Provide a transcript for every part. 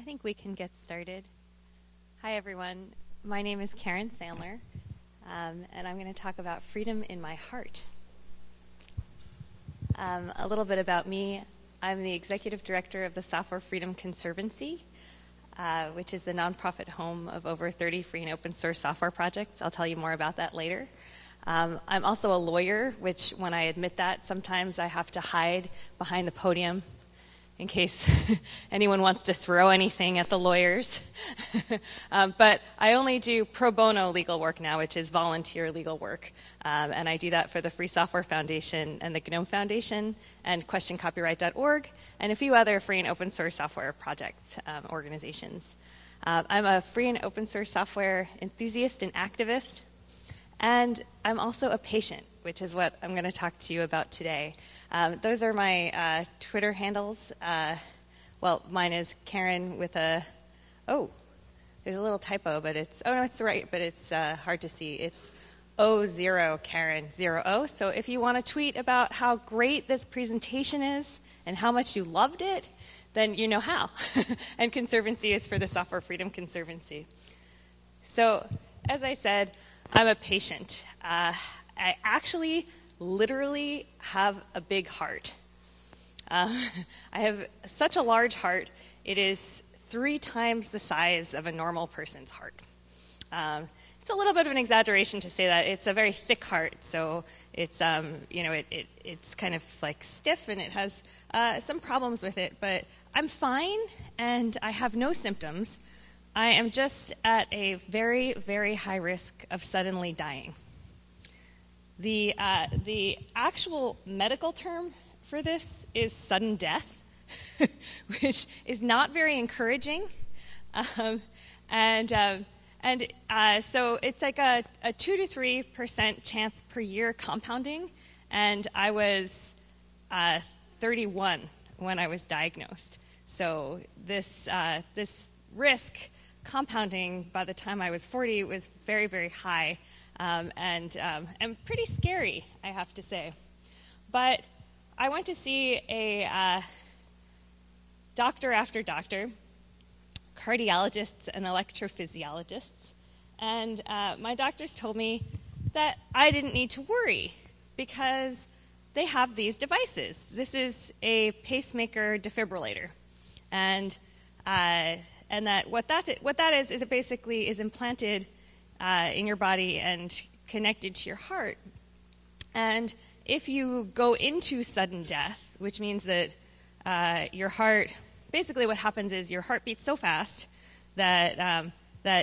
think we can get started. Hi, everyone. My name is Karen Sandler, and I'm going to talk about freedom in my heart. A little bit about me. I'm the executive director of the Software Freedom Conservancy, which is the nonprofit home of over 30 free and open source software projects. I'll tell you more about that later. I'm also a lawyer, which when I admit that, sometimes I have to hide behind the podium in case anyone wants to throw anything at the lawyers. But I only do pro bono legal work now, which is volunteer legal work. And I do that for the Free Software Foundation and the GNOME Foundation and questioncopyright.org and a few other free and open source software projects, organizations. I'm a free and open source software enthusiast and activist. And I'm also a patient, which is what I'm going to talk to you about today. Those are my Twitter handles. Well, mine is Karen with a, there's a little typo, but it's, no, it's right, but it's hard to see. It's 00 Karen 00. So if you want to tweet about how great this presentation is and how much you loved it, then you know how. And Conservancy is for the Software Freedom Conservancy. So, as I said, I'm a patient. I actually literally have a big heart. I have such a large heart, it is 3 times the size of a normal person's heart. It's a little bit of an exaggeration to say that. It's a very thick heart, so it's, it's kind of like stiff and it has some problems with it, but I'm fine and I have no symptoms. I am just at a very, very high risk of suddenly dying. The actual medical term for this is sudden death, which is not very encouraging. So it's like a 2 to 3% chance per year compounding, and I was 31 when I was diagnosed. So this risk compounding by the time I was 40 was very, very high and pretty scary, I have to say. But I went to see a doctor after doctor, cardiologists and electrophysiologists, and my doctors told me that I didn't need to worry because they have these devices. This is a pacemaker defibrillator, and that what that is it basically is implanted in your body and connected to your heart. And if you go into sudden death, which means that your heart, basically what happens is your heart beats so fast that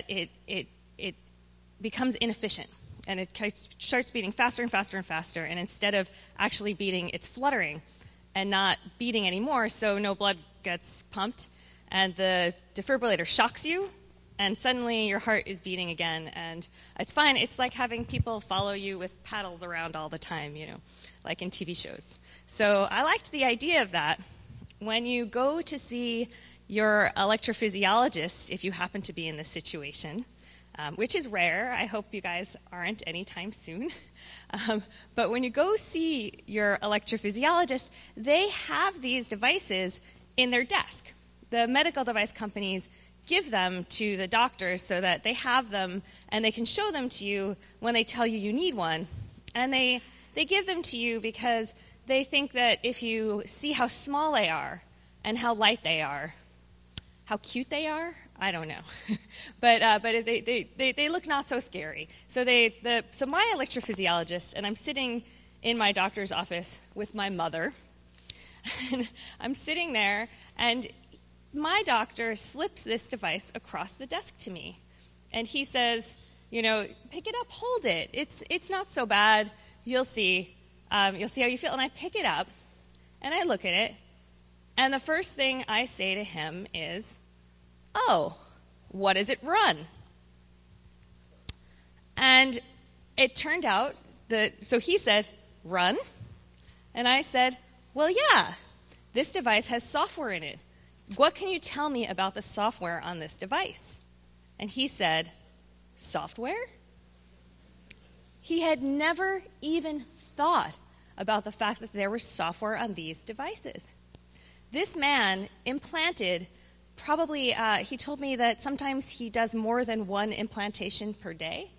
it becomes inefficient, and it starts beating faster and faster and faster. And instead of actually beating, it's fluttering and not beating anymore, so no blood gets pumped. And the defibrillator shocks you, and suddenly your heart is beating again, and it's fine. It's like having people follow you with paddles around all the time, like in TV shows. So I liked the idea of that. When you go to see your electrophysiologist, if you happen to be in this situation, which is rare, I hope you guys aren't anytime soon, but when you go see your electrophysiologist, they have these devices in their desk. The medical device companies give them to the doctors so that they have them and they can show them to you when they tell you you need one. And they give them to you because they think that if you see how small they are and how light they are, how cute they are, I don't know. but they look not so scary. So my electrophysiologist, and I'm sitting in my doctor's office with my mother, and I'm sitting there, and my doctor slips this device across the desk to me, and he says, pick it up, hold it. It's not so bad. You'll see. You'll see how you feel. And I pick it up, and I look at it, and the first thing I say to him is, "Oh, what does it run?" And it turned out so he said, "Run?" And I said, "Well, yeah, this device has software in it. What can you tell me about the software on this device?" And he said, "Software?" He had never even thought about the fact that there was software on these devices. This man implanted he told me that sometimes he does more than one implantation per day.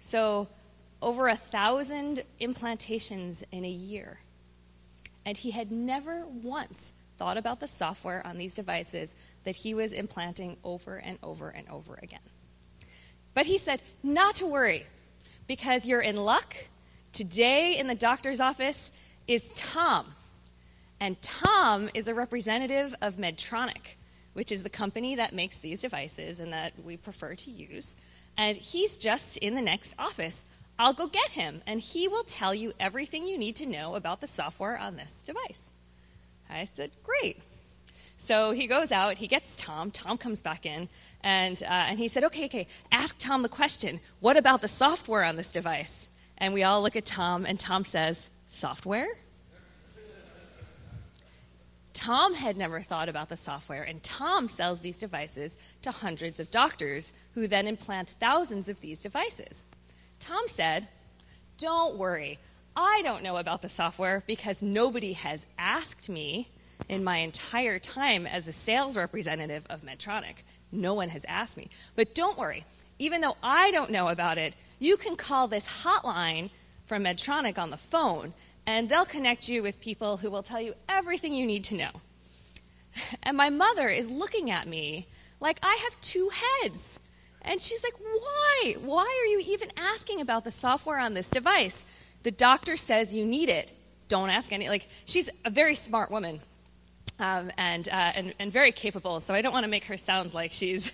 So over 1,000 implantations in a year. And he had never once thought about the software on these devices that he was implanting over and over and over again. But he said, not to worry, because you're in luck. Today in the doctor's office is Tom. And Tom is a representative of Medtronic, which is the company that makes these devices and that we prefer to use. And he's just in the next office. I'll go get him, and he will tell you everything you need to know about the software on this device. I said, great. So he goes out, he gets Tom. Tom comes back in, and he said, okay, ask Tom the question. What about the software on this device? And we all look at Tom, and Tom says, software? Tom had never thought about the software, and Tom sells these devices to hundreds of doctors who then implant thousands of these devices. Tom said, don't worry, I don't know about the software because nobody has asked me in my entire time as a sales representative of Medtronic. No one has asked me. But don't worry, even though I don't know about it, you can call this hotline from Medtronic on the phone, and they'll connect you with people who will tell you everything you need to know. And my mother is looking at me like I have two heads. And she's like, why? Why are you even asking about the software on this device? The doctor says you need it. Don't ask any. Like, she's a very smart woman and very capable. So I don't want to make her sound like she's,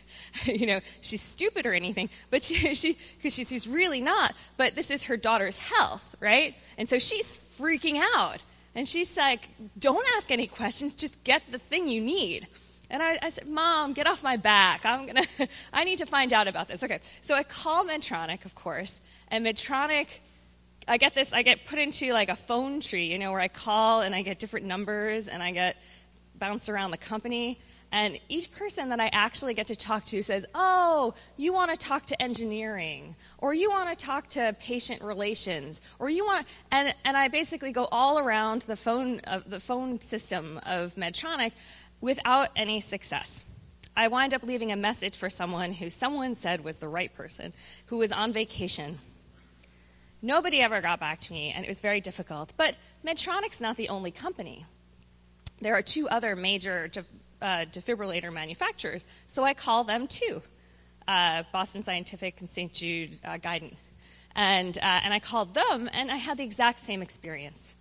she's stupid or anything. But because she's really not. But this is her daughter's health, right? And so she's freaking out. And she's like, don't ask any questions. Just get the thing you need. And I said, Mom, get off my back. I need to find out about this. Okay, so I call Medtronic, of course, and Medtronic, I get put into like a phone tree, where I call and I get different numbers and I get bounced around the company. And each person that I actually get to talk to says, oh, you want to talk to engineering, or you want to talk to patient relations, or you want, and I basically go all around the phone system of Medtronic without any success. I wind up leaving a message for someone who someone said was the right person, who was on vacation. Nobody ever got back to me, and it was very difficult. But Medtronic's not the only company. There are two other major defibrillator manufacturers, so I call them too, Boston Scientific and St. Jude Guidant. And I called them, and I had the exact same experience.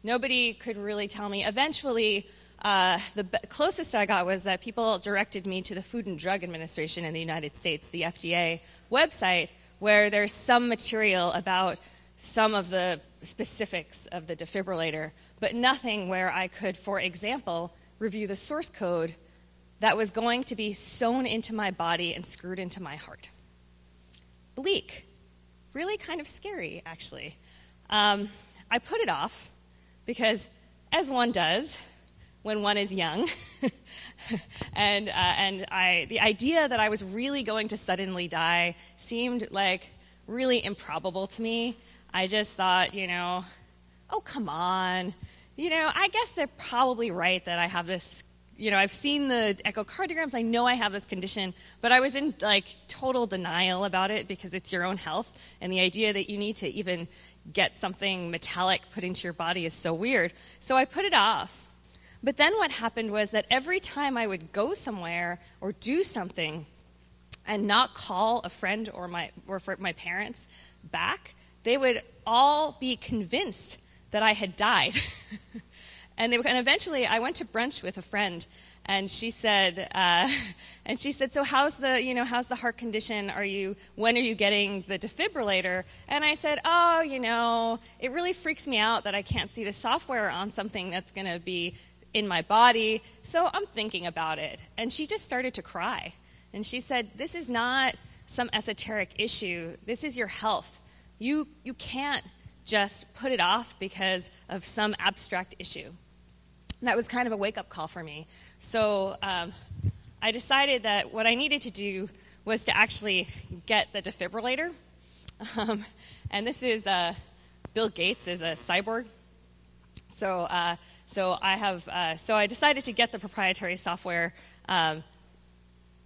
Nobody could really tell me. Eventually, the closest I got was that people directed me to the Food and Drug Administration in the United States, the FDA website, where there's some material about some of the specifics of the defibrillator, but nothing where I could, for example, review the source code that was going to be sewn into my body and screwed into my heart. Bleak. Really kind of scary, actually. I put it off because, as one does when one is young, and the idea that I was really going to suddenly die seemed like really improbable to me. I just thought, oh, come on. I guess they're probably right that I have this, I've seen the echocardiograms, I know I have this condition, but I was in total denial about it because it's your own health, and the idea that you need to even get something metallic put into your body is so weird. So I put it off. But then what happened was that every time I would go somewhere or do something and not call a friend or my parents back, they would all be convinced that I had died. And eventually I went to brunch with a friend, and she said, so how's the heart condition? When are you getting the defibrillator? And I said, it really freaks me out that I can't see the software on something that's going to be in my body, so I'm thinking about it. And she just started to cry. And she said, this is not some esoteric issue. This is your health. You can't just put it off because of some abstract issue. And that was kind of a wake-up call for me. So I decided that what I needed to do was to actually get the defibrillator. And this is Bill Gates is a cyborg. So I decided to get the proprietary software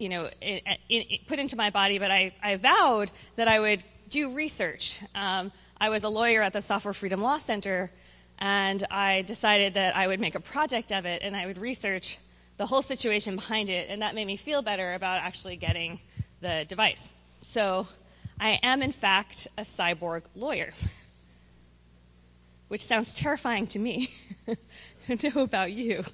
put into my body, but I vowed that I would do research. I was a lawyer at the Software Freedom Law Center, and I decided that I would make a project of it, and I would research the whole situation behind it, and that made me feel better about actually getting the device. So I am, in fact, a cyborg lawyer, which sounds terrifying to me. I don't know about you.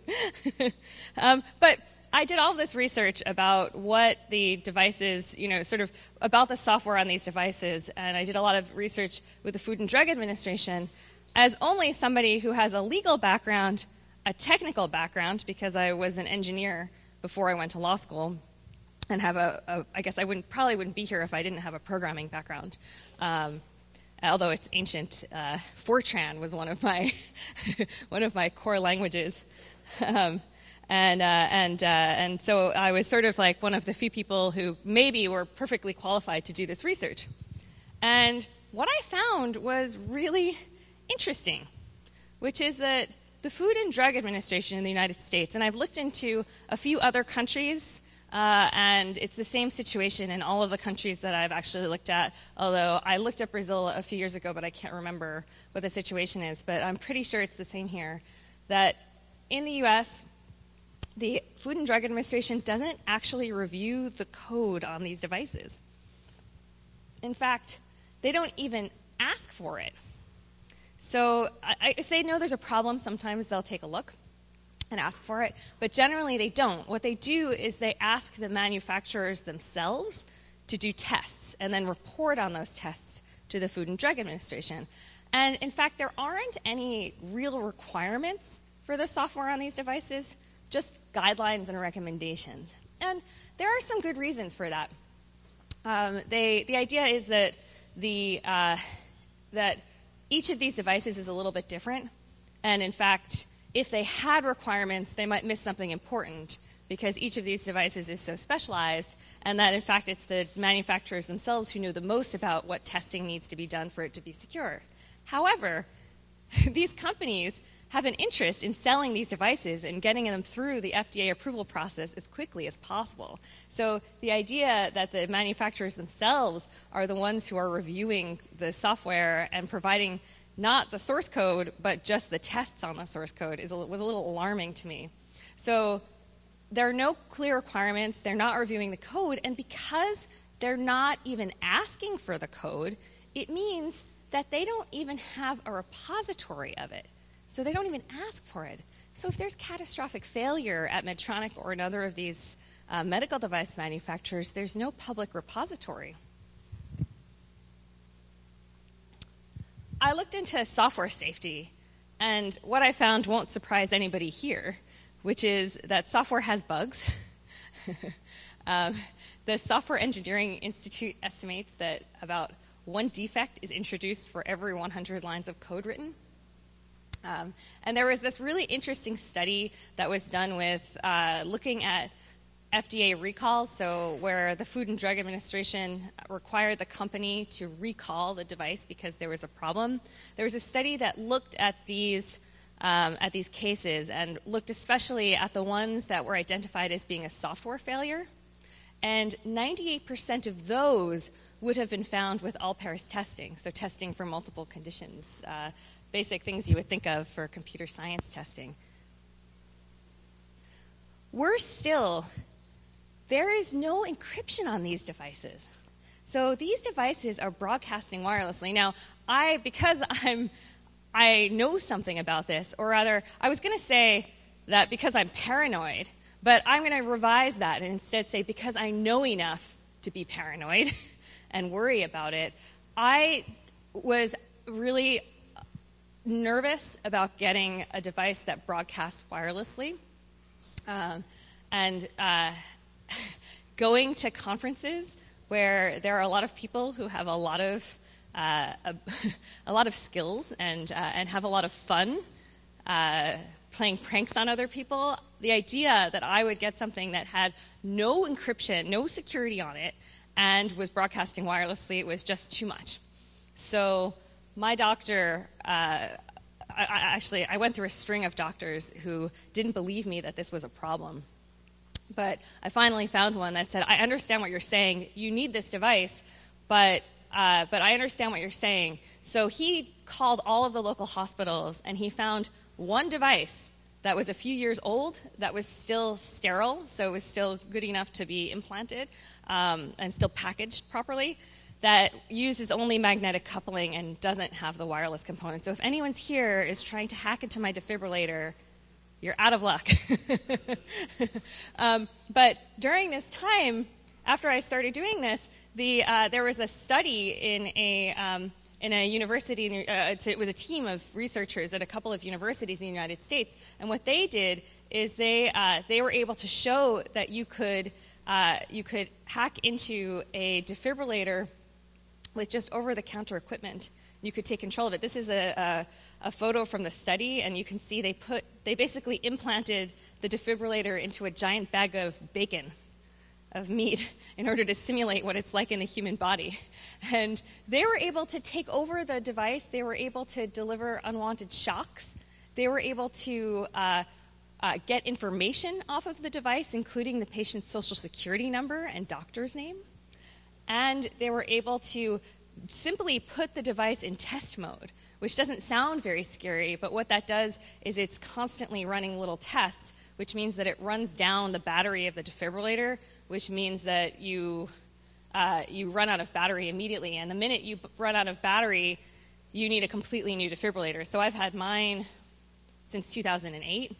But I did all of this research about what the devices, sort of about the software on these devices, and I did a lot of research with the Food and Drug Administration as only somebody who has a legal background, a technical background, because I was an engineer before I went to law school, and have I guess I probably wouldn't be here if I didn't have a programming background. Although it's ancient, Fortran was one of my one of my core languages, and so I was sort of like one of the few people who maybe were perfectly qualified to do this research. And what I found was really interesting, which is that the Food and Drug Administration in the United States, and I've looked into a few other countries. And it's the same situation in all of the countries that I've actually looked at, although I looked at Brazil a few years ago, but I can't remember what the situation is. But I'm pretty sure it's the same here, that in the US, the Food and Drug Administration doesn't actually review the code on these devices. In fact, they don't even ask for it. So if they know there's a problem, sometimes they'll take a look and ask for it, but generally they don't. What they do is they ask the manufacturers themselves to do tests and then report on those tests to the Food and Drug Administration. And in fact, there aren't any real requirements for the software on these devices, just guidelines and recommendations. And there are some good reasons for that. The idea is that that each of these devices is a little bit different, and in fact, if they had requirements, they might miss something important because each of these devices is so specialized, and that in fact it's the manufacturers themselves who know the most about what testing needs to be done for it to be secure. However, these companies have an interest in selling these devices and getting them through the FDA approval process as quickly as possible. So the idea that the manufacturers themselves are the ones who are reviewing the software and providing not the source code, but just the tests on the source code was a little alarming to me. So there are no clear requirements, they're not reviewing the code, and because they're not even asking for the code, it means that they don't even have a repository of it. So they don't even ask for it. So if there's catastrophic failure at Medtronic or another of these medical device manufacturers, there's no public repository. I looked into software safety, and what I found won't surprise anybody here, which is that software has bugs. The Software Engineering Institute estimates that about one defect is introduced for every 100 lines of code written. And there was this really interesting study that was done with looking at FDA recalls, so where the Food and Drug Administration required the company to recall the device because there was a problem. There was a study that looked at these cases and looked especially at the ones that were identified as being a software failure. And 98% of those would have been found with all-pairs testing, so testing for multiple conditions, basic things you would think of for computer science testing. Worse still, there is no encryption on these devices. So these devices are broadcasting wirelessly. Now, because I know something about this, or rather, I was going to say that because I'm paranoid, but I'm going to revise that and instead say because I know enough to be paranoid and worry about it. I was really nervous about getting a device that broadcasts wirelessly. And going to conferences where there are a lot of people who have a lot of skills and have a lot of fun playing pranks on other people, the idea that I would get something that had no encryption, no security on it, and was broadcasting wirelessly, it was just too much. So my doctor, I went through a string of doctors who didn't believe me that this was a problem. But I finally found one that said, I understand what you're saying. You need this device, but I understand what you're saying. So he called all of the local hospitals, and he found one device that was a few years old, that was still sterile, so it was still good enough to be implanted and still packaged properly, that uses only magnetic coupling and doesn't have the wireless component. So if anyone's here is trying to hack into my defibrillator, you're out of luck. But during this time, after I started doing this, there was a study in a university. It was a team of researchers at a couple of universities in the United States, and what they did is they were able to show that you could hack into a defibrillator with just over-the-counter equipment. You could take control of it. This is a photo from the study, and you can see they basically implanted the defibrillator into a giant bag of bacon, of meat, in order to simulate what it's like in the human body. And they were able to take over the device. They were able to deliver unwanted shocks. They were able to get information off of the device, including the patient's social security number and doctor's name. And they were able to simply put the device in test mode, which doesn't sound very scary, but what that does is it's constantly running little tests, which means that it runs down the battery of the defibrillator, which means that you run out of battery immediately. And the minute you run out of battery, you need a completely new defibrillator. So I've had mine since 2008.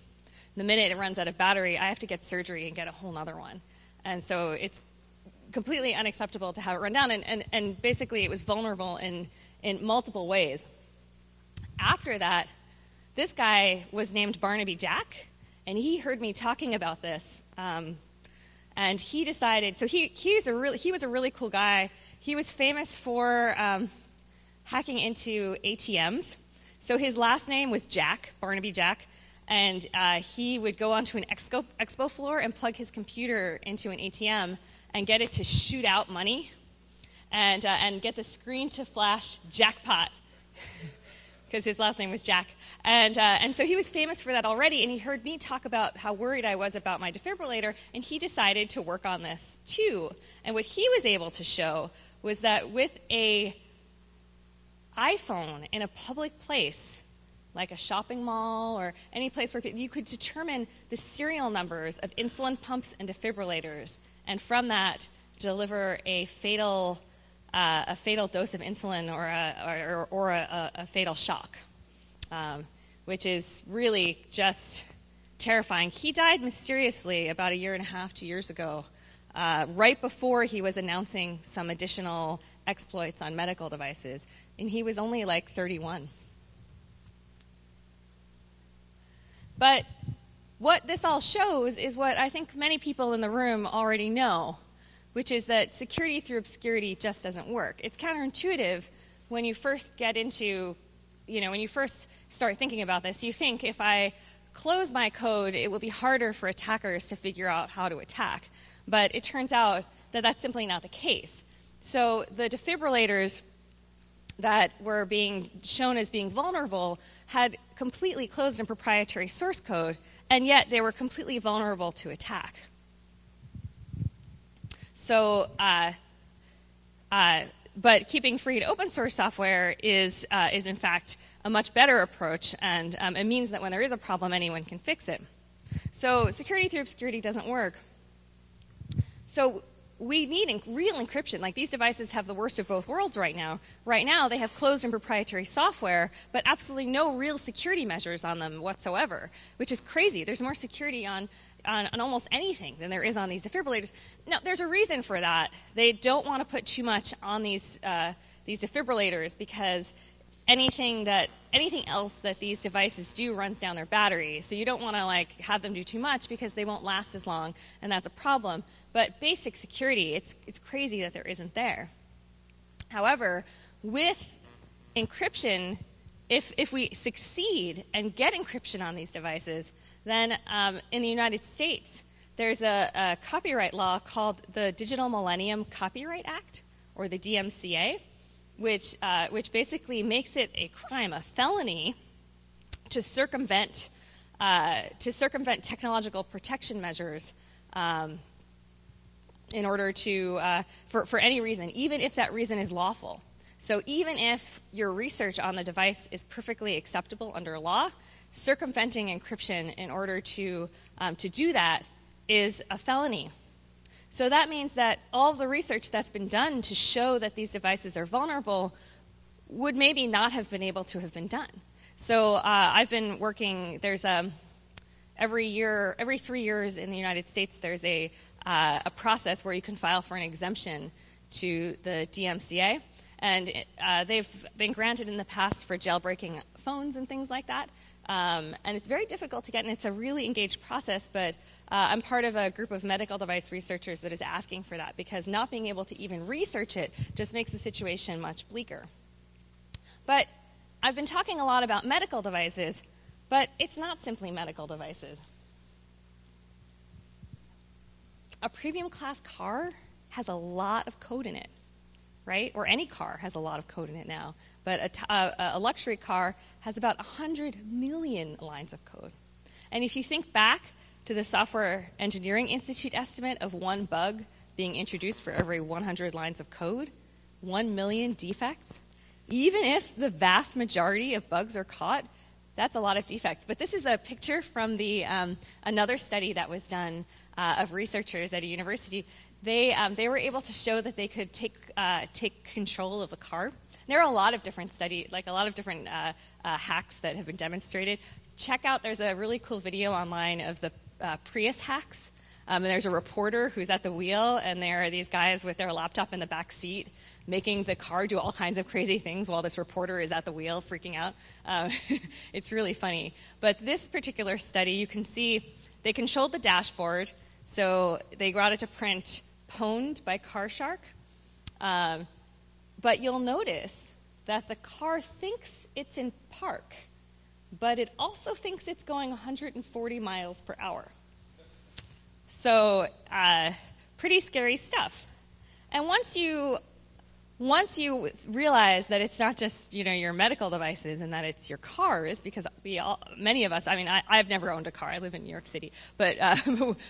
The minute it runs out of battery, I have to get surgery and get a whole nother one. And so it's completely unacceptable to have it run down. And basically it was vulnerable in multiple ways. After that, this guy was named Barnaby Jack, and he heard me talking about this. And he decided, so he was a really cool guy. He was famous for hacking into ATMs. So his last name was Jack, Barnaby Jack, and he would go onto an expo floor and plug his computer into an ATM and get it to shoot out money and get the screen to flash jackpot, because his last name was Jack. And so he was famous for that already, and he heard me talk about how worried I was about my defibrillator, and he decided to work on this too. And what he was able to show was that with a iPhone in a public place, like a shopping mall or any place where you could determine the serial numbers of insulin pumps and defibrillators, and from that deliver a fatal dose of insulin or a fatal shock, which is really just terrifying. He died mysteriously about 1.5 years, 2 years ago, right before he was announcing some additional exploits on medical devices, and he was only like 31. But what this all shows is what I think many people in the room already know, which is that security through obscurity just doesn't work. It's counterintuitive when you first get into, when you first start thinking about this. You think if I close my code, it will be harder for attackers to figure out how to attack. But it turns out that that's simply not the case. So the defibrillators that were being shown as being vulnerable had completely closed and proprietary source code, and yet they were completely vulnerable to attack. So, but keeping free and open source software is in fact a much better approach, and it means that when there is a problem, anyone can fix it. So security through obscurity doesn't work. So we need real encryption. Like, these devices have the worst of both worlds right now. Right now, they have closed and proprietary software, but absolutely no real security measures on them whatsoever, which is crazy. There's more security on almost anything than there is on these defibrillators. Now, there's a reason for that. They don't want to put too much on these defibrillators, because anything else that these devices do runs down their battery. So you don't want to have them do too much, because they won't last as long, and that's a problem. But basic security, it's crazy that there isn't there. However, with encryption, if we succeed and get encryption on these devices, then in the United States, there's a copyright law called the Digital Millennium Copyright Act, or the DMCA, which basically makes it a crime, a felony, to circumvent technological protection measures in order to, for any reason, even if that reason is lawful. So even if your research on the device is perfectly acceptable under law, circumventing encryption in order to do that is a felony. So that means that all the research that's been done to show that these devices are vulnerable would maybe not have been able to have been done. So I've been working, there's every 3 years in the United States, there's a process where you can file for an exemption to the DMCA. And they've been granted in the past for jailbreaking phones and things like that. And it's very difficult to get, and it's a really engaged process, but I'm part of a group of medical device researchers that is asking for that, because not being able to even research it just makes the situation much bleaker. But I've been talking a lot about medical devices, but it's not simply medical devices. A premium class car has a lot of code in it, right? Or any car has a lot of code in it now. But a luxury car has about 100 million lines of code. And if you think back to the Software Engineering Institute estimate of one bug being introduced for every 100 lines of code, 1 million defects, even if the vast majority of bugs are caught, that's a lot of defects. But this is a picture from the another study that was done of researchers at a university. They were able to show that they could take control of the car. There are a lot of different hacks that have been demonstrated. Check out, there's a really cool video online of the Prius hacks. And there's a reporter who's at the wheel, and there are these guys with their laptop in the back seat making the car do all kinds of crazy things while this reporter is at the wheel freaking out. It's really funny. But this particular study, you can see they controlled the dashboard. So they got it to print pwned by Car Shark. But you'll notice that the car thinks it's in park, but it also thinks it's going 140 miles per hour. So pretty scary stuff. And once you realize that it's not just your medical devices and that it's your cars, because many of us, I've never owned a car. I live in New York City, but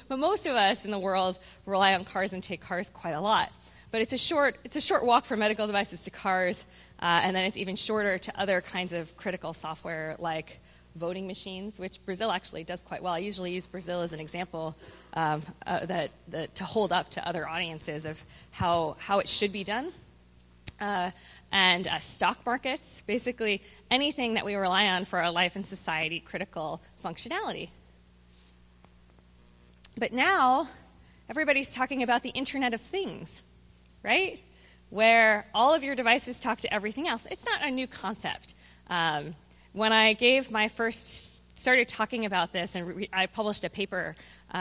most of us in the world rely on cars and take cars quite a lot. But it's a short walk from medical devices to cars, and then it's even shorter to other kinds of critical software like voting machines, which Brazil actually does quite well. I usually use Brazil as an example to hold up to other audiences of how it should be done. And stock markets, basically anything that we rely on for our life and society critical functionality. But now, everybody's talking about the Internet of Things, right? Where all of your devices talk to everything else. It's not a new concept. When I started talking about this, and I published a paper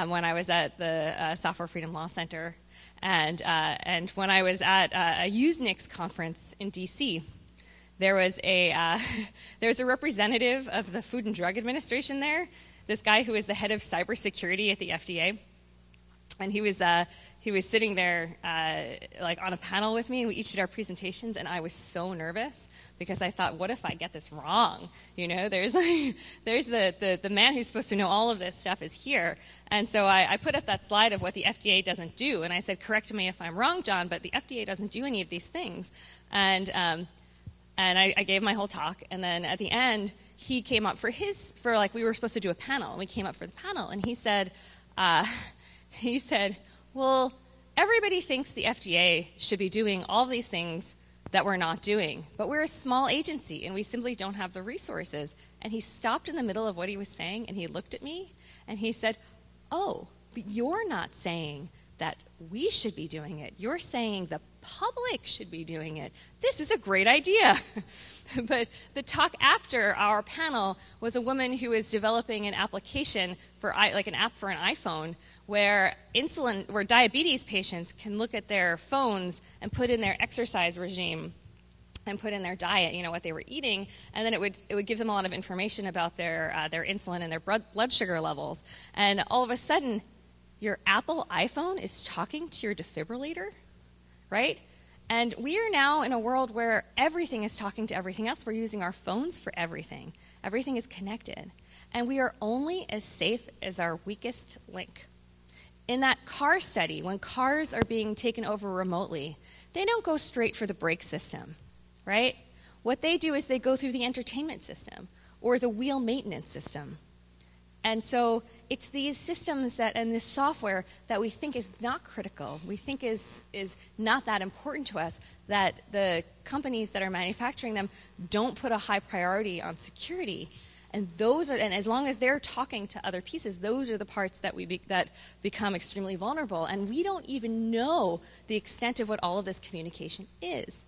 when I was at the Software Freedom Law Center, and when I was at a Usenix conference in D.C., there was a representative of the Food and Drug Administration there, this guy who is the head of cybersecurity at the FDA, and he was sitting there on a panel with me, and we each did our presentations, and I was so nervous because I thought, what if I get this wrong? There's the man who's supposed to know all of this stuff is here. And so I put up that slide of what the FDA doesn't do, and I said, correct me if I'm wrong, John, but the FDA doesn't do any of these things. And I gave my whole talk, and then at the end, he came up we were supposed to do a panel, and we came up for the panel, and he said, well, everybody thinks the FDA should be doing all these things that we're not doing, but we're a small agency, and we simply don't have the resources. And he stopped in the middle of what he was saying, and he looked at me, and he said, oh, but you're not saying that we should be doing it. You're saying the public should be doing it. This is a great idea. But the talk after our panel was a woman who was developing an application for an app for an iPhone where diabetes patients can look at their phones and put in their exercise regime and put in their diet, what they were eating, and then it would give them a lot of information about their insulin and their blood sugar levels. And all of a sudden, your Apple iPhone is talking to your defibrillator, right? And we are now in a world where everything is talking to everything else. We're using our phones for everything. Everything is connected. And we are only as safe as our weakest link. In that car study, when cars are being taken over remotely, they don't go straight for the brake system, right? What they do is they go through the entertainment system or the wheel maintenance system. And so it's these systems and this software that we think is not critical, we think is not that important to us, that the companies that are manufacturing them don't put a high priority on security. And as long as they're talking to other pieces, those are the parts that that become extremely vulnerable. And we don't even know the extent of what all of this communication is,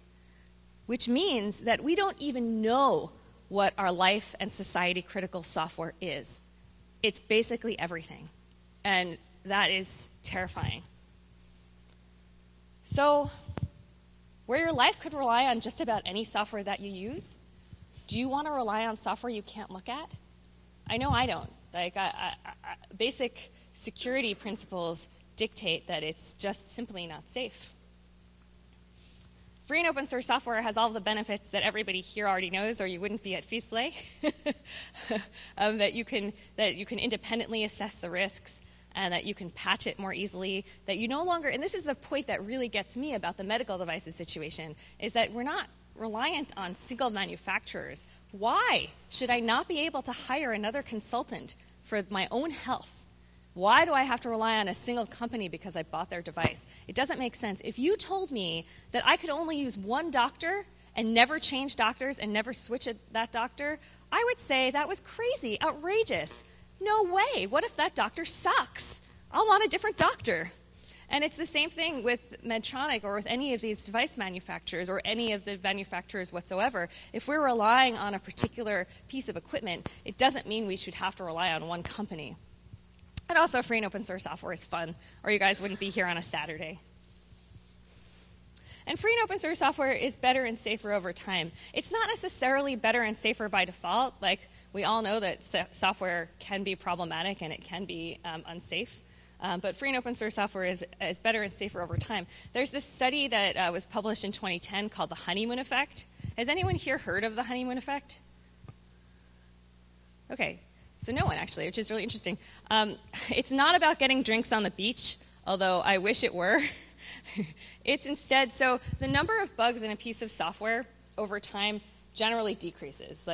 which means that we don't even know what our life and society critical software is. It's basically everything, and that is terrifying. So, where your life could rely on just about any software that you use, do you want to rely on software you can't look at? I know I don't. Basic security principles dictate that it's just simply not safe. Free and open source software has all the benefits that everybody here already knows, or you wouldn't be at Feastley. That you can independently assess the risks, and that you can patch it more easily. That you no longer, and this is the point that really gets me about the medical devices situation, is that we're not reliant on single manufacturers. Why should I not be able to hire another consultant for my own health? Why do I have to rely on a single company because I bought their device? It doesn't make sense. If you told me that I could only use one doctor and never change doctors and never switch that doctor, I would say that was crazy, outrageous. No way. What if that doctor sucks? I'll want a different doctor. And it's the same thing with Medtronic or with any of these device manufacturers or any of the manufacturers whatsoever. If we're relying on a particular piece of equipment, it doesn't mean we should have to rely on one company. And also, free and open source software is fun, or you guys wouldn't be here on a Saturday. And free and open source software is better and safer over time. It's not necessarily better and safer by default. Like, we all know that software can be problematic and it can be unsafe. But free and open source software is better and safer over time. There's this study that was published in 2010 called the honeymoon effect. Has anyone here heard of the honeymoon effect? Okay. So no one, actually, which is really interesting. It's not about getting drinks on the beach, although I wish it were. It's instead, so the number of bugs in a piece of software over time generally decreases.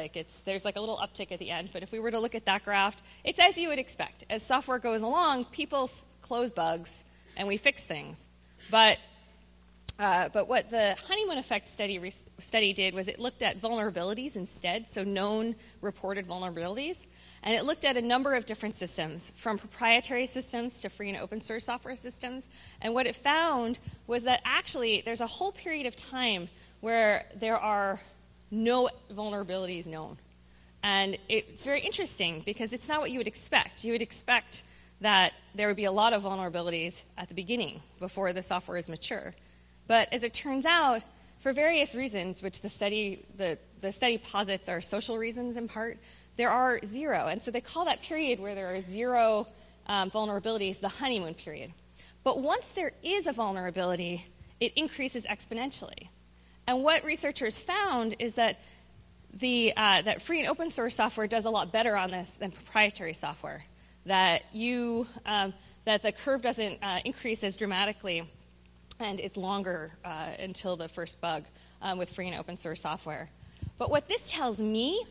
There's like a little uptick at the end, but if we were to look at that graph, it's as you would expect. As software goes along, people close bugs and we fix things. But what the honeymoon effect study did was it looked at vulnerabilities instead, so known reported vulnerabilities. And it looked at a number of different systems, from proprietary systems to free and open source software systems. And what it found was that actually there's a whole period of time where there are no vulnerabilities known. And it's very interesting because it's not what you would expect. You would expect that there would be a lot of vulnerabilities at the beginning before the software is mature. But as it turns out, for various reasons, which the study posits are social reasons in part, there are zero. And so they call that period where there are zero vulnerabilities the honeymoon period. But once there is a vulnerability, it increases exponentially. And what researchers found is that that free and open source software does a lot better on this than proprietary software. That the curve doesn't increase as dramatically, and it's longer until the first bug with free and open source software. But what this tells me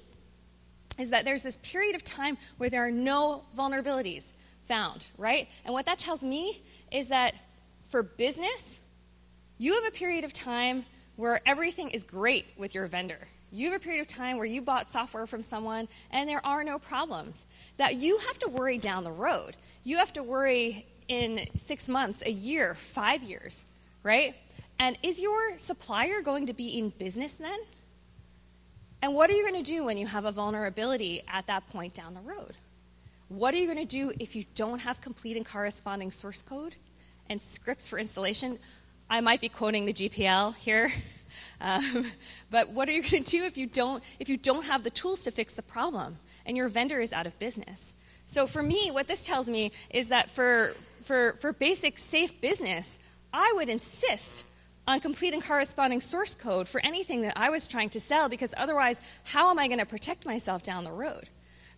is that there's this period of time where there are no vulnerabilities found, right? And what that tells me is that for business, you have a period of time where everything is great with your vendor. You have a period of time where you bought software from someone and there are no problems. That you have to worry down the road. You have to worry in 6 months, a year, 5 years, right? And is your supplier going to be in business then? And what are you going to do when you have a vulnerability at that point down the road? What are you going to do if you don't have complete and corresponding source code and scripts for installation? I might be quoting the GPL here, but what are you going to do if you don't have the tools to fix the problem and your vendor is out of business? So for me, what this tells me is that for basic safe business, I would insist on complete and corresponding source code for anything that I was trying to sell, because otherwise, how am I going to protect myself down the road?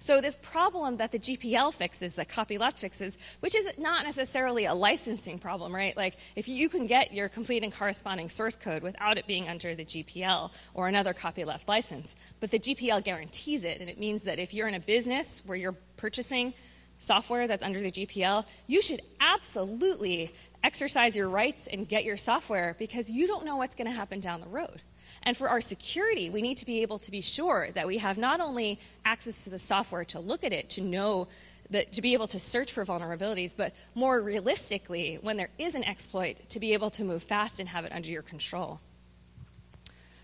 So this problem that the GPL fixes, that copyleft fixes, which is not necessarily a licensing problem, right? Like, if you can get your complete and corresponding source code without it being under the GPL or another copyleft license, but the GPL guarantees it, and it means that if you're in a business where you're purchasing software that's under the GPL, you should absolutely exercise your rights and get your software, because you don't know what's going to happen down the road. And for our security, we need to be able to be sure that we have not only access to the software to look at it, to know that, to be able to search for vulnerabilities, but more realistically, when there is an exploit, to be able to move fast and have it under your control.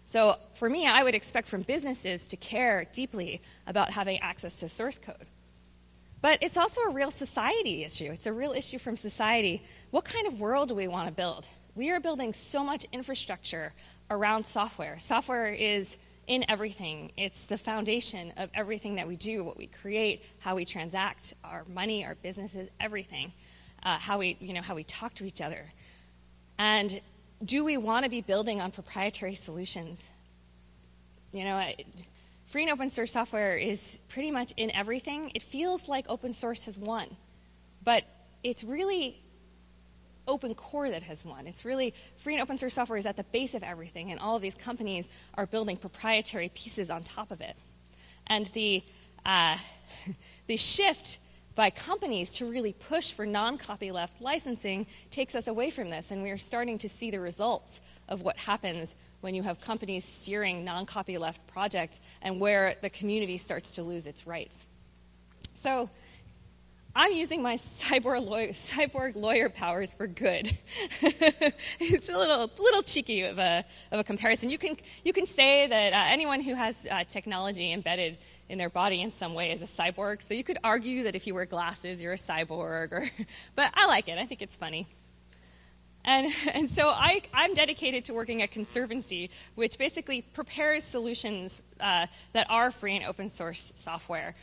So for me, I would expect from businesses to care deeply about having access to source code. But it's also a real society issue. It's a real issue from society. What kind of world do we want to build? We are building so much infrastructure around software. Software is in everything. It's the foundation of everything that we do, what we create, how we transact, our money, our businesses, everything, how we talk to each other. And do we want to be building on proprietary solutions? Free and open source software is pretty much in everything. It feels like open source has won, but it's really open core that has won. It's really free and open source software is at the base of everything, and all of these companies are building proprietary pieces on top of it. And the shift by companies to really push for non-copyleft licensing takes us away from this, and we are starting to see the results of what happens when you have companies steering non-copyleft projects and where the community starts to lose its rights. So I'm using my cyborg lawyer powers for good. It's a little cheeky of a comparison. You can say that anyone who has technology embedded in their body in some way is a cyborg. So you could argue that if you wear glasses, you're a cyborg. But I like it. I think it's funny. And so I'm dedicated to working at CONSERVANCY, which basically prepares solutions that are free and open source software.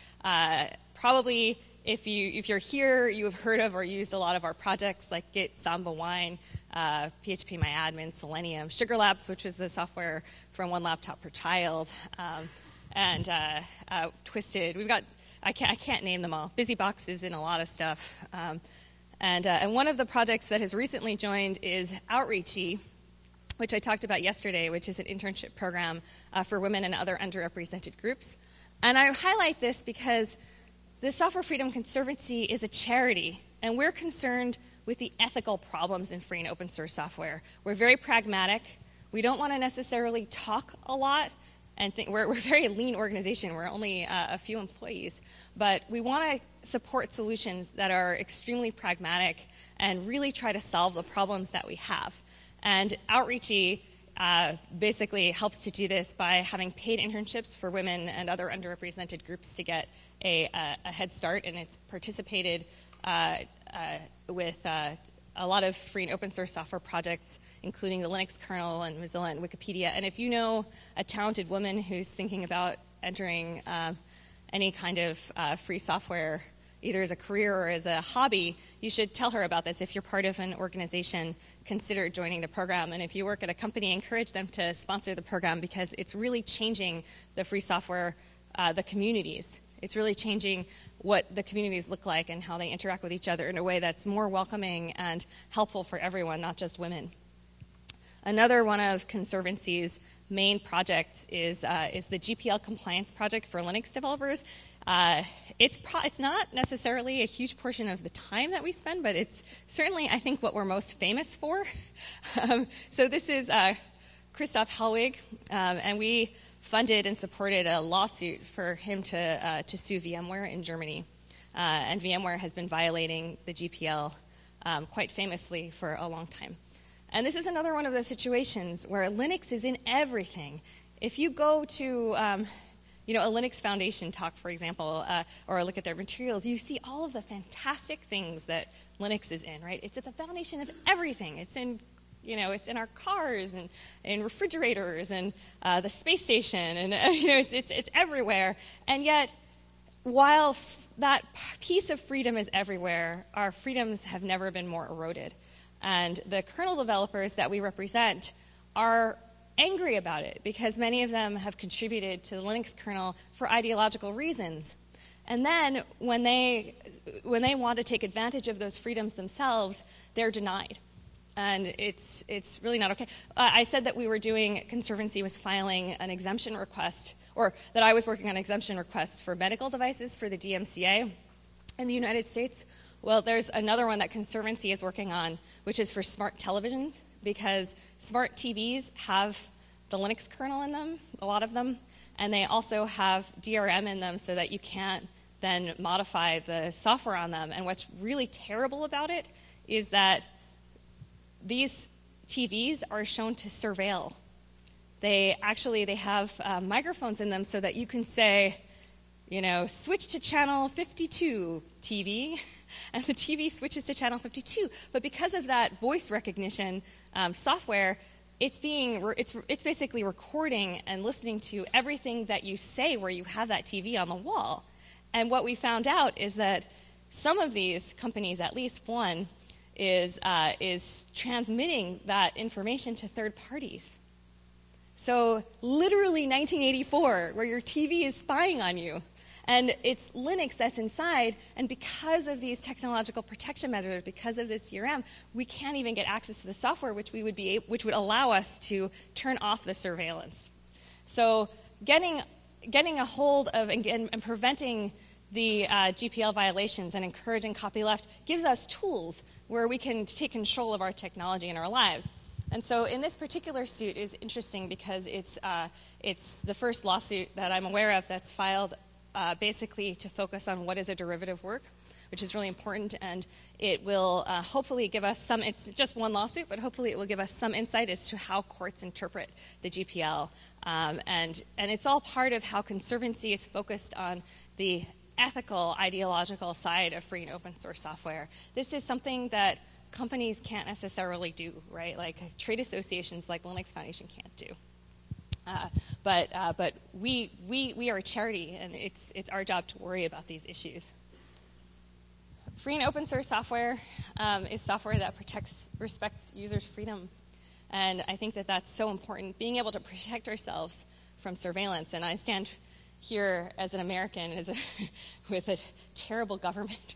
Probably, if you're here, you have heard of or used a lot of our projects like Git, Samba Wine, PHP My Admin, Selenium, Sugar Labs, which is the software from One Laptop Per Child, and Twisted. We've got, I can't name them all. BusyBox is in a lot of stuff. And one of the projects that has recently joined is Outreachy, which I talked about yesterday, which is an internship program for women and other underrepresented groups. And I highlight this because the Software Freedom Conservancy is a charity, and we're concerned with the ethical problems in free and open source software. We're very pragmatic. We don't want to necessarily talk a lot, and we're a very lean organization. We're only a few employees. But we want to support solutions that are extremely pragmatic and really try to solve the problems that we have. And Outreachy basically helps to do this by having paid internships for women and other underrepresented groups to get a head start, and it's participated with a lot of free and open source software projects, including the Linux kernel and Mozilla and Wikipedia. And if you know a talented woman who's thinking about entering any kind of free software, either as a career or as a hobby, you should tell her about this. If you're part of an organization, consider joining the program. And if you work at a company, encourage them to sponsor the program, because it's really changing the free software, the communities. It's really changing what the communities look like and how they interact with each other in a way that's more welcoming and helpful for everyone, not just women. Another one of CONSERVANCY's main projects is the GPL compliance project for Linux developers. It's not necessarily a huge portion of the time that we spend, but it's certainly, I think, what we're most famous for. So this is Christoph Hellwig, and we funded and supported a lawsuit for him to sue VMware in Germany. And VMware has been violating the GPL quite famously for a long time. And this is another one of those situations where Linux is in everything. If you go to a Linux Foundation talk, for example, or look at their materials, you see all of the fantastic things that Linux is in, right? It's at the foundation of everything. It's in it's in our cars and in refrigerators and the space station, and it's everywhere. And yet, while that piece of freedom is everywhere, our freedoms have never been more eroded. And the kernel developers that we represent are angry about it because many of them have contributed to the Linux kernel for ideological reasons. And then when they want to take advantage of those freedoms themselves, they're denied. And it's really not okay. I said that Conservancy was filing an exemption request, or that I was working on an exemption request for medical devices for the DMCA in the United States. Well, there's another one that Conservancy is working on, which is for smart televisions, because smart TVs have the Linux kernel in them, a lot of them, and they also have DRM in them so that you can't then modify the software on them. And what's really terrible about it is that these TVs are shown to surveil. They have microphones in them so that you can say, switch to channel 52 TV, and the TV switches to channel 52. But because of that voice recognition software, it's basically recording and listening to everything that you say where you have that TV on the wall. And what we found out is that some of these companies, at least one, is transmitting that information to third parties. So literally 1984, where your TV is spying on you. And it's Linux that's inside, and because of these technological protection measures, because of this DRM, we can't even get access to the software, which would allow us to turn off the surveillance. So getting a hold of and preventing the GPL violations and encouraging copyleft gives us tools where we can take control of our technology and our lives. And so in this particular suit is interesting because it's the first lawsuit that I'm aware of that's filed basically to focus on what is a derivative work, which is really important, and it will hopefully give us some, it's just one lawsuit, but hopefully it will give us some insight as to how courts interpret the GPL. And it's all part of how Conservancy is focused on the ethical, ideological side of free and open source software. This is something that companies can't necessarily do, right? Like trade associations like Linux Foundation can't do. But we are a charity, and it's our job to worry about these issues. Free and open source software is software that respects users' freedom. And I think that that's so important, being able to protect ourselves from surveillance. And I stand here as an American with a terrible government.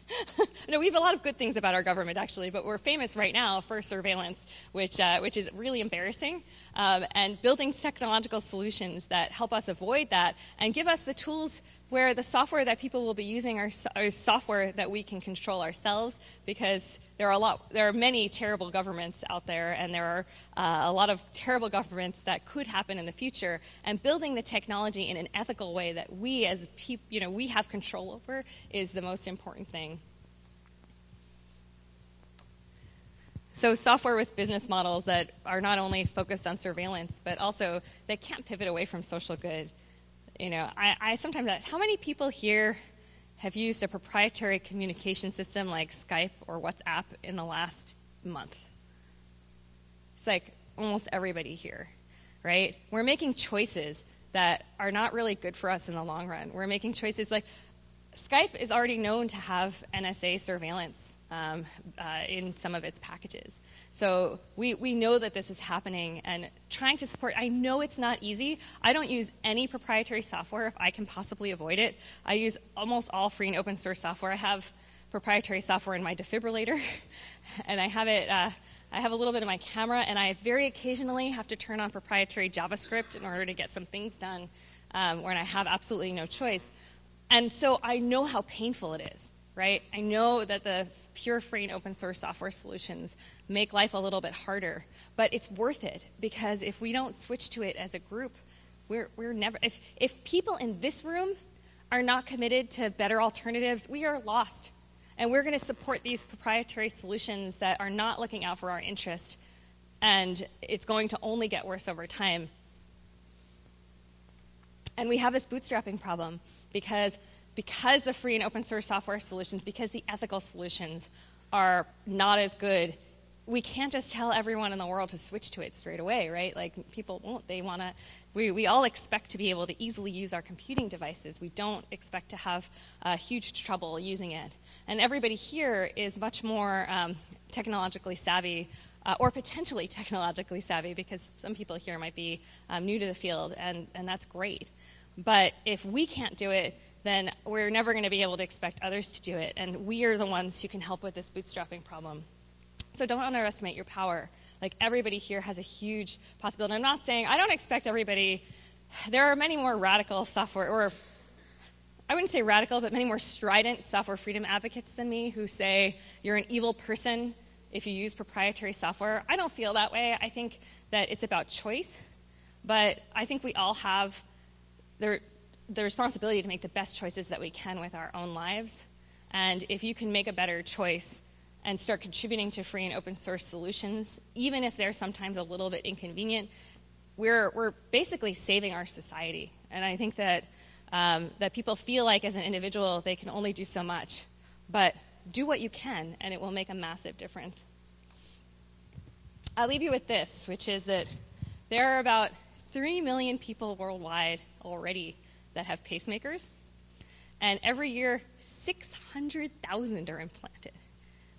No, we have a lot of good things about our government, actually, but we're famous right now for surveillance, which is really embarrassing, and building technological solutions that help us avoid that and give us the tools where the software that people will be using are software that we can control ourselves, because there are many terrible governments out there, and there are a lot of terrible governments that could happen in the future. And building the technology in an ethical way that we as people, we have control over is the most important thing. So software with business models that are not only focused on surveillance, but also they can't pivot away from social good. I sometimes ask, how many people here have used a proprietary communication system like Skype or WhatsApp in the last month? It's like almost everybody here, right? We're making choices that are not really good for us in the long run. We're making choices like Skype is already known to have NSA surveillance in some of its packages. So we know that this is happening, and trying to support, I know it's not easy. I don't use any proprietary software if I can possibly avoid it. I use almost all free and open source software. I have proprietary software in my defibrillator, and I have a little bit of my camera, and I very occasionally have to turn on proprietary JavaScript in order to get some things done when I have absolutely no choice. And so I know how painful it is, right? I know that the pure free and open source software solutions make life a little bit harder, but it's worth it, because if we don't switch to it as a group, we're never, if people in this room are not committed to better alternatives, we are lost. And we're going to support these proprietary solutions that are not looking out for our interest, and it's going to only get worse over time. And we have this bootstrapping problem because the free and open source software solutions, because the ethical solutions are not as good, we can't just tell everyone in the world to switch to it straight away, right? Like, people won't. They want to. We all expect to be able to easily use our computing devices. We don't expect to have huge trouble using it. And everybody here is much more technologically savvy, or potentially technologically savvy, because some people here might be new to the field, and that's great. But if we can't do it, then we're never going to be able to expect others to do it. And we are the ones who can help with this bootstrapping problem. So don't underestimate your power. Like, everybody here has a huge possibility. I'm not saying, I don't expect everybody, there are many more radical software, or I wouldn't say radical, but many more strident software freedom advocates than me who say you're an evil person if you use proprietary software. I don't feel that way. I think that it's about choice, but I think we all have the responsibility to make the best choices that we can with our own lives. And if you can make a better choice and start contributing to free and open source solutions, even if they're sometimes a little bit inconvenient, we're basically saving our society. And I think that that people feel like as an individual they can only do so much, but do what you can and it will make a massive difference. I'll leave you with this, which is that there are about 3 million people worldwide already that have pacemakers, and every year 600,000 are implanted.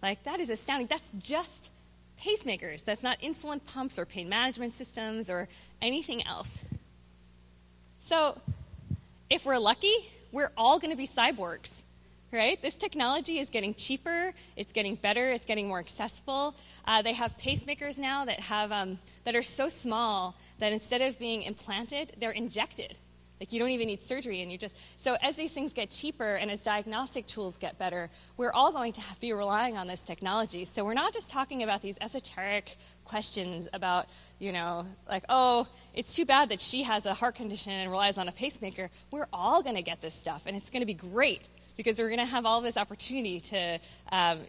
Like, that is astounding. That's just pacemakers. That's not insulin pumps or pain management systems or anything else. So if we're lucky, we're all going to be cyborgs, right? This technology is getting cheaper, it's getting better, it's getting more accessible. They have pacemakers now that have that are so small that instead of being implanted, they're injected. Like, you don't even need surgery, and you just, so as these things get cheaper and as diagnostic tools get better, we're all going to be relying on this technology. So we're not just talking about these esoteric questions about, you know, like, oh, it's too bad that she has a heart condition and relies on a pacemaker. We're all going to get this stuff, and it's going to be great because we're going to have all this opportunity to,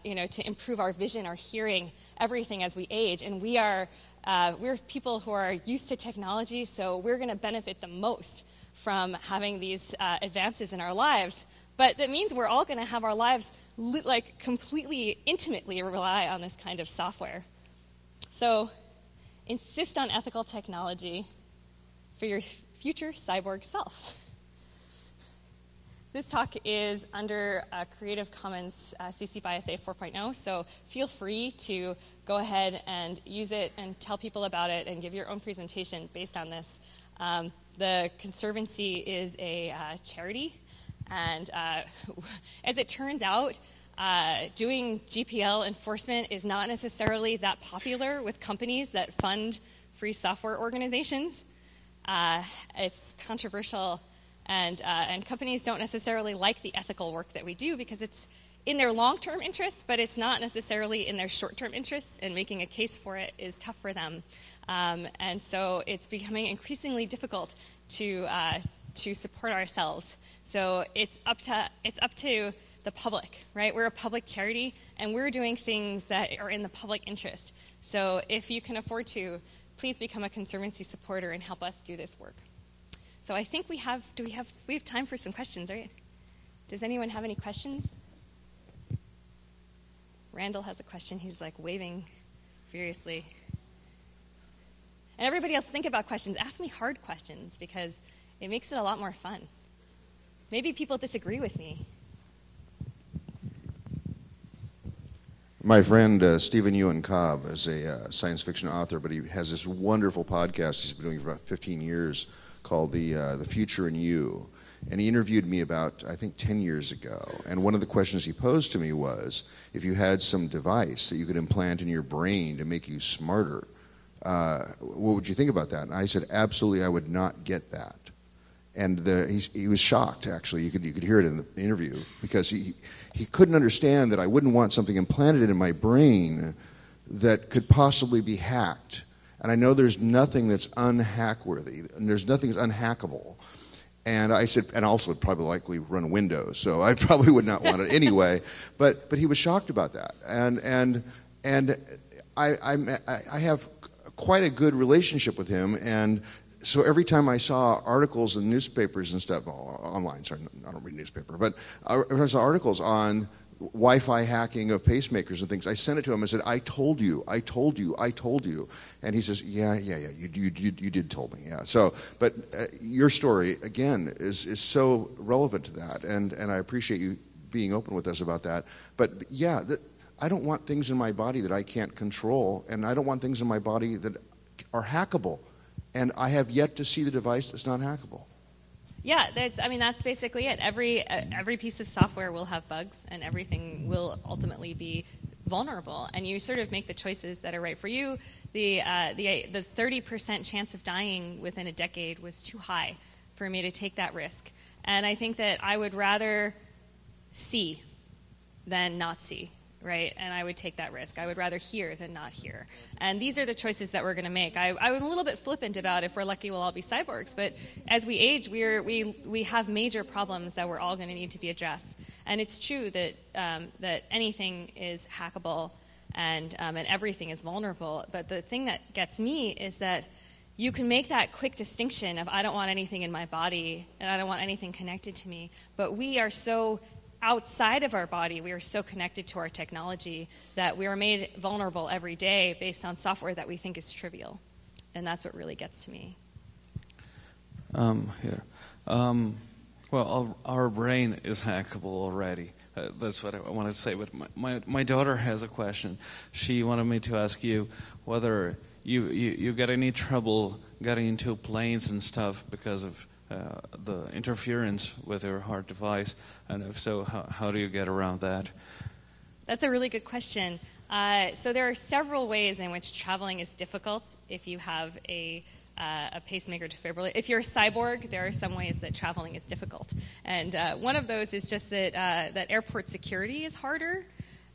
you know, to improve our vision, our hearing, everything as we age. And we're people who are used to technology, so we're going to benefit the most from having these advances in our lives. But that means we're all going to have our lives like completely, intimately rely on this kind of software. So insist on ethical technology for your future cyborg self. This talk is under Creative Commons CC by SA 4.0, so feel free to go ahead and use it and tell people about it and give your own presentation based on this. The CONSERVANCY is a charity, and as it turns out, doing GPL enforcement is not necessarily that popular with companies that fund free software organizations. It's controversial, and companies don't necessarily like the ethical work that we do because it's in their long-term interests, but it's not necessarily in their short-term interests, and making a case for it is tough for them. And so it's becoming increasingly difficult to support ourselves. So it's up to the public, right? We're a public charity, and we're doing things that are in the public interest. So if you can afford to, please become a CONSERVANCY supporter and help us do this work. So I think we have time for some questions, right? Does anyone have any questions? Randall has a question. He's like waving furiously. And everybody else, think about questions. Ask me hard questions because it makes it a lot more fun. Maybe people disagree with me. My friend Stephen Ewan Cobb is a science fiction author, but he has this wonderful podcast he's been doing for about 15 years called The Future in You. And he interviewed me about, I think, 10 years ago. And one of the questions he posed to me was, if you had some device that you could implant in your brain to make you smarter, what would you think about that? And I said, absolutely, I would not get that. And he was shocked, actually. You could hear it in the interview, because he couldn't understand that I wouldn't want something implanted in my brain that could possibly be hacked. And I know there's nothing that's unhack-worthy, and there's nothing that's unhackable. And I said, and also it'd probably likely run Windows, so I probably would not want it anyway. But he was shocked about that. And I have quite a good relationship with him, and so every time I saw articles in newspapers and stuff, online, sorry, I don't read newspaper, but I saw articles on Wi-Fi hacking of pacemakers and things, I sent it to him and said, I told you. And he says, yeah, you did tell me, yeah. So, but your story, again, is so relevant to that, and I appreciate you being open with us about that. But yeah, I don't want things in my body that I can't control, and I don't want things in my body that are hackable. And I have yet to see the device that's not hackable. Yeah, that's basically it. Every piece of software will have bugs, and everything will ultimately be vulnerable. And you sort of make the choices that are right for you. The 30% chance of dying within a decade was too high for me to take that risk. And I think that I would rather see than not see, right? And I would take that risk. I would rather hear than not hear. And these are the choices that we're going to make. I'm a little bit flippant about if we're lucky we'll all be cyborgs, but as we age, we have major problems that we're all going to need to be addressed. And it's true that that anything is hackable and everything is vulnerable. But the thing that gets me is that you can make that quick distinction of I don't want anything in my body and I don't want anything connected to me. But we are so outside of our body, we are so connected to our technology that we are made vulnerable every day based on software that we think is trivial. And that's what really gets to me. Well, our brain is hackable already. That's what I want to say. But my daughter has a question. She wanted me to ask you whether you get any trouble getting into planes and stuff because of the interference with your hard device, and if so, how do you get around that? That's a really good question. So there are several ways in which traveling is difficult if you have a pacemaker defibrillator. If you're a cyborg, there are some ways that traveling is difficult. And one of those is just that airport security is harder.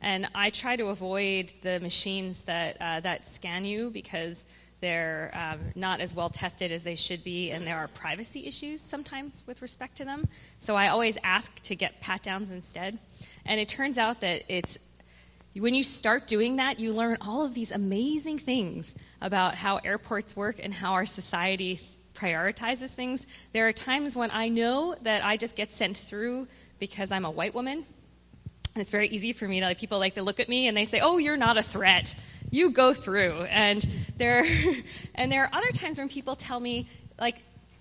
And I try to avoid the machines that scan you because they're not as well tested as they should be, and there are privacy issues sometimes with respect to them. So I always ask to get pat-downs instead. And it turns out that when you start doing that, you learn all of these amazing things about how airports work and how our society prioritizes things. There are times when I know that I just get sent through because I'm a white woman. And it's very easy for me to, people they look at me and they say, oh, you're not a threat. You go through. And there are other times when people tell me,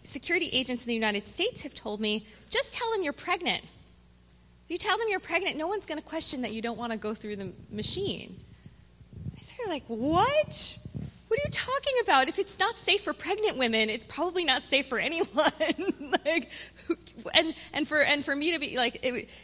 security agents in the United States have told me, just tell them you're pregnant. If you tell them you're pregnant, no one's going to question that you don't want to go through the machine. I sort of what? What are you talking about? If it's not safe for pregnant women, it's probably not safe for anyone. And for me to be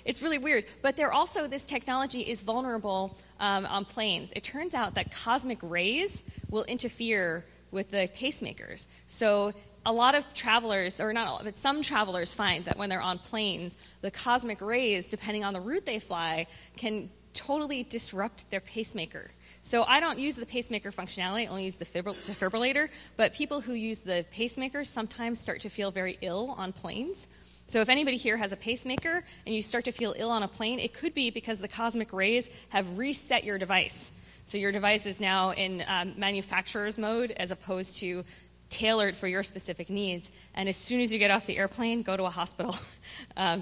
it's really weird. But this technology is vulnerable on planes. It turns out that cosmic rays will interfere with the pacemakers. So a lot of travelers, or not all, but some travelers find that when they're on planes, the cosmic rays, depending on the route they fly, can totally disrupt their pacemaker. So I don't use the pacemaker functionality, I only use the defibrillator, but people who use the pacemaker sometimes start to feel very ill on planes. So if anybody here has a pacemaker and you start to feel ill on a plane, it could be because the cosmic rays have reset your device. So your device is now in manufacturer's mode as opposed to tailored for your specific needs. And as soon as you get off the airplane, go to a hospital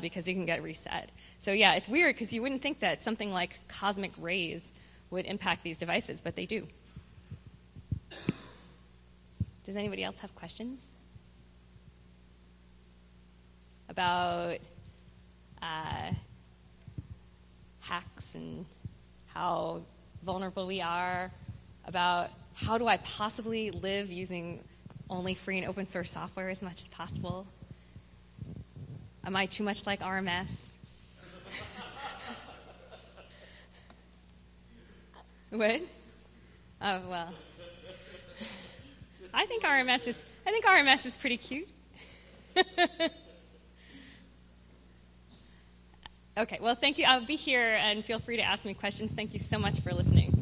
because you can get reset. So yeah, it's weird because you wouldn't think that something like cosmic rays would impact these devices, but they do. Does anybody else have questions about hacks and how vulnerable we are, about how do I possibly live using only free and open source software as much as possible? Am I too much like RMS? What? Oh, well. I think RMS is pretty cute. Okay, well, thank you. I'll be here, and feel free to ask me questions. Thank you so much for listening.